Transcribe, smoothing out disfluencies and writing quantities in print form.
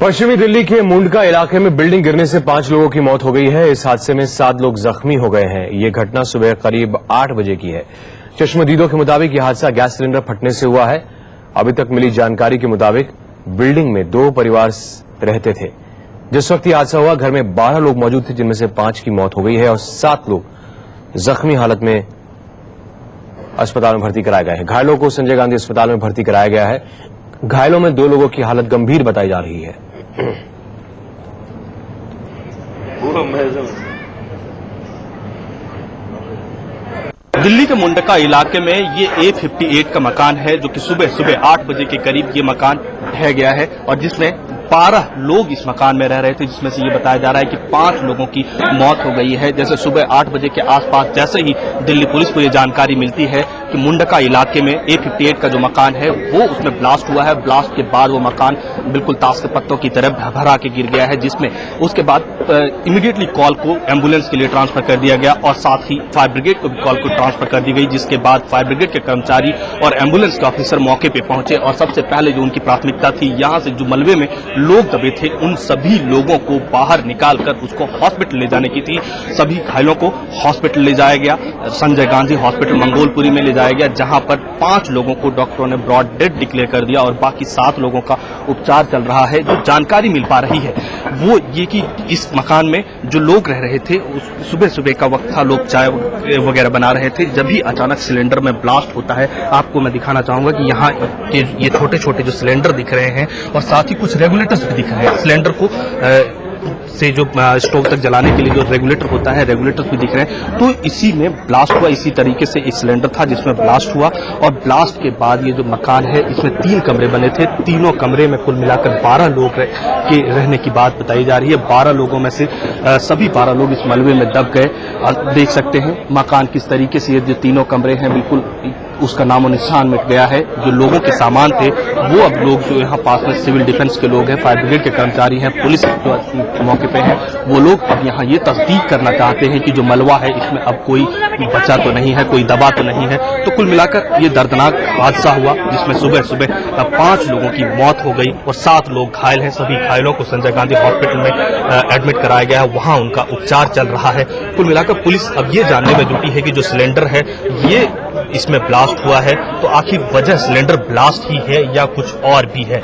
पश्चिमी दिल्ली के मुंडका इलाके में बिल्डिंग गिरने से 5 लोगों की मौत हो गई है। इस हादसे में 7 लोग जख्मी हो गए हैं। ये घटना सुबह करीब 8 बजे की है। चश्मदीदों के मुताबिक यह हादसा गैस सिलेंडर फटने से हुआ है। अभी तक मिली जानकारी के मुताबिक बिल्डिंग में 2 परिवार रहते थे। जिस वक्त यह हादसा हुआ, घर में 12 लोग मौजूद थे, जिनमें से 5 की मौत हो गई है और 7 लोग जख्मी हालत में अस्पताल में भर्ती कराए गए हैं। घायलों को संजय गांधी अस्पताल में भर्ती कराया गया है। घायलों में 2 लोगों की हालत गंभीर बताई जा रही है। दिल्ली के मुंडका इलाके में ये A58 का मकान है, जो कि सुबह 8 बजे के करीब ये मकान ढह गया है और जिसमें 12 लोग इस मकान में रह रहे थे, जिसमें से ये बताया जा रहा है कि 5 लोगों की मौत हो गई है। जैसे सुबह 8 बजे के आसपास जैसे ही दिल्ली पुलिस को ये जानकारी मिलती है कि मुंडका इलाके में A58 का जो मकान है वो उसमें ब्लास्ट हुआ है। ब्लास्ट के बाद वो मकान बिल्कुल ताश के पत्तों की तरह भरा के गिर गया है, जिसमें उसके बाद इमीडिएटली कॉल को एम्बुलेंस के लिए ट्रांसफर कर दिया गया और साथ ही फायर ब्रिगेड को भी कॉल को ट्रांसफर कर दी गई, जिसके बाद फायर ब्रिगेड के कर्मचारी और एम्बुलेंस के ऑफिसर मौके पे पहुंचे और सबसे पहले जो उनकी प्राथमिकता थी, यहां से जो मलबे में लोग दबे थे उन सभी लोगों को बाहर निकालकर उसको हॉस्पिटल ले जाने की थी। सभी घायलों को हॉस्पिटल ले जाया गया, संजय गांधी हॉस्पिटल मंगोलपुरी में ले जाया गया, जहां पर 5 लोगों को डॉक्टरों ने ब्रॉड डेड डिक्लेयर कर दिया और बाकी 7 लोगों का उपचार चल रहा है। जो जानकारी मिल पा रही है वो ये कि इस मकान में जो लोग रह रहे थे, सुबह का वक्त था, लोग चाय वगैरह बना रहे थे, जब भी अचानक सिलेंडर में ब्लास्ट होता है। आपको मैं दिखाना चाहूंगा कि यहाँ ये छोटे छोटे जो सिलेंडर दिख रहे हैं और साथ ही कुछ रेगुलेटर्स भी दिख रहे हैं। सिलेंडर को से जो स्टोव तक जलाने के लिए जो रेगुलेटर होता है, रेगुलेटर्स भी दिख रहे हैं। तो इसी में ब्लास्ट हुआ, इसी तरीके से एक सिलेंडर था जिसमें ब्लास्ट हुआ और ब्लास्ट के बाद ये जो मकान है इसमें 3 कमरे बने थे। तीनों कमरे में कुल मिलाकर 12 लोग के रहने की बात बताई जा रही है। 12 लोगों में से सभी 12 लोग इस मलबे में दब गए। देख सकते हैं मकान किस तरीके से, ये जो तीनों कमरे हैं बिल्कुल उसका नामो निशान मिट गया है। जो लोगों के सामान थे वो अब लोग जो यहाँ पास में सिविल डिफेंस के लोग हैं, फायर ब्रिगेड के कर्मचारी हैं, पुलिस जो मौके पे है, वो लोग अब यहाँ ये तस्दीक करना चाहते हैं कि जो मलबा है इसमें अब कोई बचा तो नहीं है, कोई दबा तो नहीं है। तो कुल मिलाकर ये दर्दनाक हादसा हुआ जिसमें सुबह 5 लोगों की मौत हो गई और 7 लोग घायल हैं। सभी घायलों को संजय गांधी हॉस्पिटल में एडमिट कराया गया है, वहां उनका उपचार चल रहा है। कुल मिलाकर पुलिस अब ये जानने में जुटी है कि जो सिलेंडर है ये इसमें ब्लास्ट हुआ है, तो आखिर वजह सिलेंडर ब्लास्ट ही है या कुछ और भी है।